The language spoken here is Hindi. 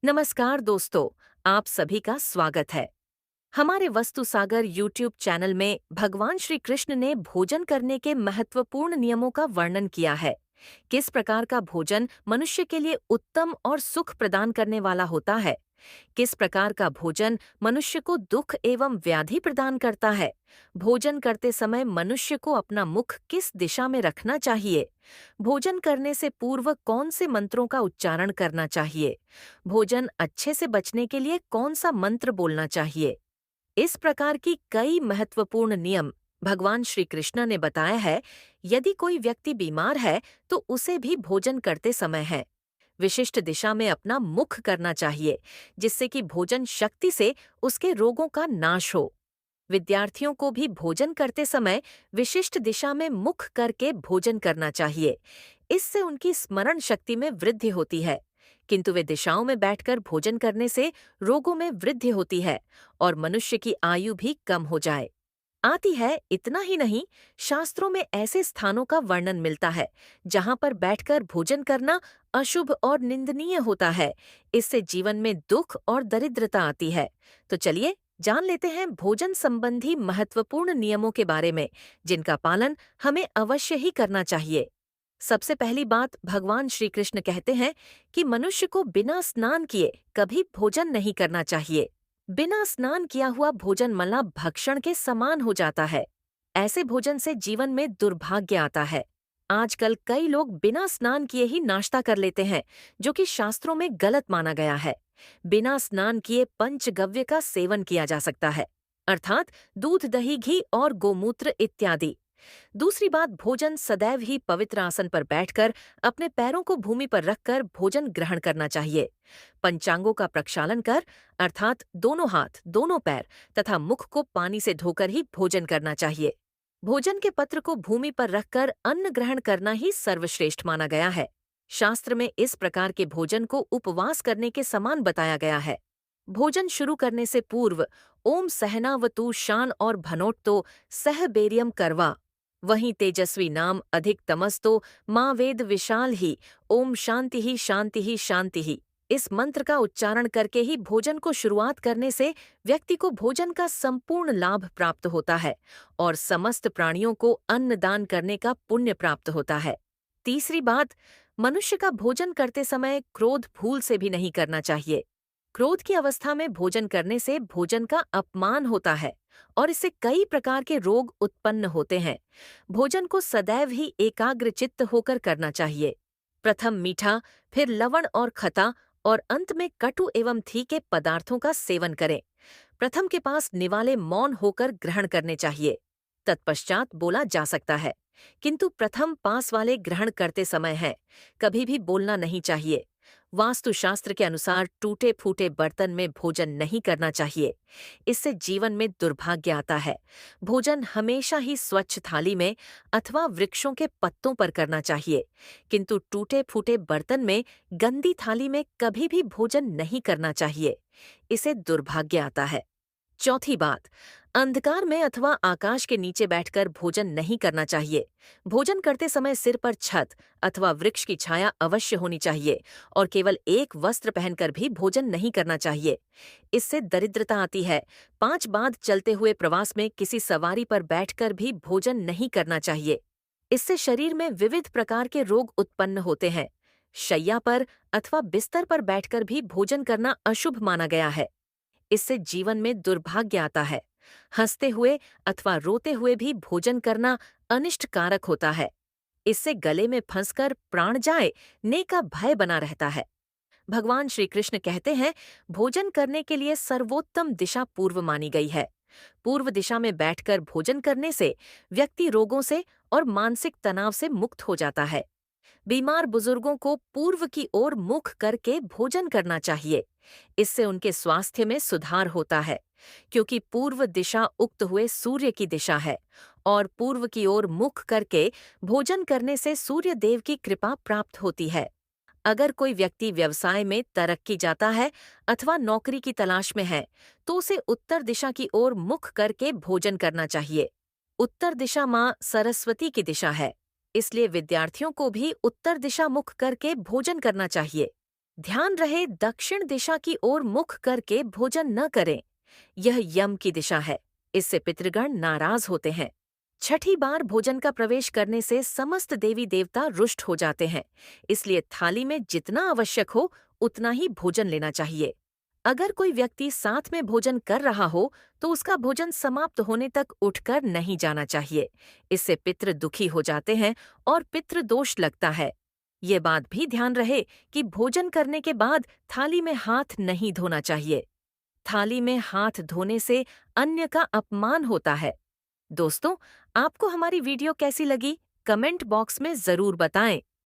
नमस्कार दोस्तों, आप सभी का स्वागत है। हमारे वस्तु सागर यूट्यूब चैनल में भगवान श्री कृष्ण ने भोजन करने के महत्वपूर्ण नियमों का वर्णन किया है। किस प्रकार का भोजन मनुष्य के लिए उत्तम और सुख प्रदान करने वाला होता है। किस प्रकार का भोजन मनुष्य को दुख एवं व्याधि प्रदान करता है। भोजन करते समय मनुष्य को अपना मुख किस दिशा में रखना चाहिए। भोजन करने से पूर्व कौन से मंत्रों का उच्चारण करना चाहिए। भोजन अच्छे से बचने के लिए कौन सा मंत्र बोलना चाहिए। इस प्रकार की कई महत्वपूर्ण नियम भगवान श्री कृष्ण ने बताया है। यदि कोई व्यक्ति बीमार है तो उसे भी भोजन करते समय है विशिष्ट दिशा में अपना मुख करना चाहिए, जिससे कि भोजन शक्ति से उसके रोगों का नाश हो। विद्यार्थियों को भी भोजन करते समय विशिष्ट दिशा में मुख करके भोजन करना चाहिए। इससे उनकी स्मरण शक्ति में वृद्धि होती है। किंतु वे दिशाओं में बैठकर भोजन करने से रोगों में वृद्धि होती है और मनुष्य की आयु भी कम हो जाए आती है। इतना ही नहीं, शास्त्रों में ऐसे स्थानों का वर्णन मिलता है जहां पर बैठकर भोजन करना अशुभ और निंदनीय होता है। इससे जीवन में दुख और दरिद्रता आती है। तो चलिए जान लेते हैं भोजन संबंधी महत्वपूर्ण नियमों के बारे में, जिनका पालन हमें अवश्य ही करना चाहिए। सबसे पहली बात, भगवान श्री कृष्ण कहते हैं कि मनुष्य को बिना स्नान किए कभी भोजन नहीं करना चाहिए। बिना स्नान किया हुआ भोजन मलना भक्षण के समान हो जाता है। ऐसे भोजन से जीवन में दुर्भाग्य आता है। आजकल कई लोग बिना स्नान किए ही नाश्ता कर लेते हैं, जो कि शास्त्रों में गलत माना गया है। बिना स्नान किए पंचगव्य का सेवन किया जा सकता है, अर्थात दूध, दही, घी और गोमूत्र इत्यादि। दूसरी बात, भोजन सदैव ही पवित्र आसन पर बैठकर अपने पैरों को भूमि पर रखकर भोजन ग्रहण करना चाहिए। पंचांगों का प्रक्षालन कर, अर्थात दोनों हाथ, दोनों पैर तथा मुख को पानी से धोकर ही भोजन करना चाहिए। भोजन के पत्र को भूमि पर रखकर अन्न ग्रहण करना ही सर्वश्रेष्ठ माना गया है। शास्त्र में इस प्रकार के भोजन को उपवास करने के समान बताया गया है। भोजन शुरू करने से पूर्व ओम सहनावतु शान और भनोट्तो सह बेरियम करवा, वहीं तेजस्वी नाम अधिक तमस्तो माँ वेद विशाल ही, ओम शांति ही शांति ही शांति ही, इस मंत्र का उच्चारण करके ही भोजन को शुरुआत करने से व्यक्ति को भोजन का संपूर्ण लाभ प्राप्त होता है और समस्त प्राणियों को अन्न दान करने का पुण्य प्राप्त होता है। तीसरी बात, मनुष्य का भोजन करते समय क्रोध भूल से भी नहीं करना चाहिए। क्रोध की अवस्था में भोजन करने से भोजन का अपमान होता है और इससे कई प्रकार के रोग उत्पन्न होते हैं। भोजन को सदैव ही एकाग्रचित्त होकर करना चाहिए। प्रथम मीठा, फिर लवण और खटा और अंत में कटु एवं तीखे पदार्थों का सेवन करें। प्रथम के पास निवाले मौन होकर ग्रहण करने चाहिए, तत्पश्चात बोला जा सकता है, किंतु प्रथम पास वाले ग्रहण करते समय है, कभी भी बोलना नहीं चाहिए। वास्तुशास्त्र के अनुसार टूटे फूटे बर्तन में भोजन नहीं करना चाहिए, इससे जीवन में दुर्भाग्य आता है। भोजन हमेशा ही स्वच्छ थाली में अथवा वृक्षों के पत्तों पर करना चाहिए, किंतु टूटे फूटे बर्तन में, गंदी थाली में कभी भी भोजन नहीं करना चाहिए, इसे दुर्भाग्य आता है। चौथी बात, अंधकार में अथवा आकाश के नीचे बैठकर भोजन नहीं करना चाहिए। भोजन करते समय सिर पर छत अथवा वृक्ष की छाया अवश्य होनी चाहिए और केवल एक वस्त्र पहनकर भी भोजन नहीं करना चाहिए, इससे दरिद्रता आती है। 5 बाद चलते हुए प्रवास में किसी सवारी पर बैठकर भी भोजन नहीं करना चाहिए, इससे शरीर में विविध प्रकार के रोग उत्पन्न होते हैं। शैया पर अथवा बिस्तर पर बैठकर भी भोजन करना अशुभ माना गया है, इससे जीवन में दुर्भाग्य आता है। हंसते हुए अथवा रोते हुए भी भोजन करना अनिष्टकारक होता है, इससे गले में फंसकर प्राण जाए ने का भय बना रहता है। भगवान श्री कृष्ण कहते हैं, भोजन करने के लिए सर्वोत्तम दिशा पूर्व मानी गई है। पूर्व दिशा में बैठकर भोजन करने से व्यक्ति रोगों से और मानसिक तनाव से मुक्त हो जाता है। बीमार बुजुर्गों को पूर्व की ओर मुख करके भोजन करना चाहिए, इससे उनके स्वास्थ्य में सुधार होता है, क्योंकि पूर्व दिशा उक्त हुए सूर्य की दिशा है और पूर्व की ओर मुख करके भोजन करने से सूर्य देव की कृपा प्राप्त होती है। अगर कोई व्यक्ति व्यवसाय में तरक्की जाता है अथवा नौकरी की तलाश में है, तो उसे उत्तर दिशा की ओर मुख करके भोजन करना चाहिए। उत्तर दिशा माँ सरस्वती की दिशा है, इसलिए विद्यार्थियों को भी उत्तर दिशा मुख करके भोजन करना चाहिए। ध्यान रहे दक्षिण दिशा की ओर मुख करके भोजन न करें। यह यम की दिशा है। इससे पितृगण नाराज होते हैं। छठी बार भोजन का प्रवेश करने से समस्त देवी देवता रुष्ट हो जाते हैं। इसलिए थाली में जितना आवश्यक हो उतना ही भोजन लेना चाहिए। अगर कोई व्यक्ति साथ में भोजन कर रहा हो तो उसका भोजन समाप्त होने तक उठकर नहीं जाना चाहिए। इससे पितृ दुखी हो जाते हैं और पितृ दोष लगता है। ये बात भी ध्यान रहे कि भोजन करने के बाद थाली में हाथ नहीं धोना चाहिए। थाली में हाथ धोने से अन्य का अपमान होता है। दोस्तों, आपको हमारी वीडियो कैसी लगी? कमेंट बॉक्स में जरूर बताएं।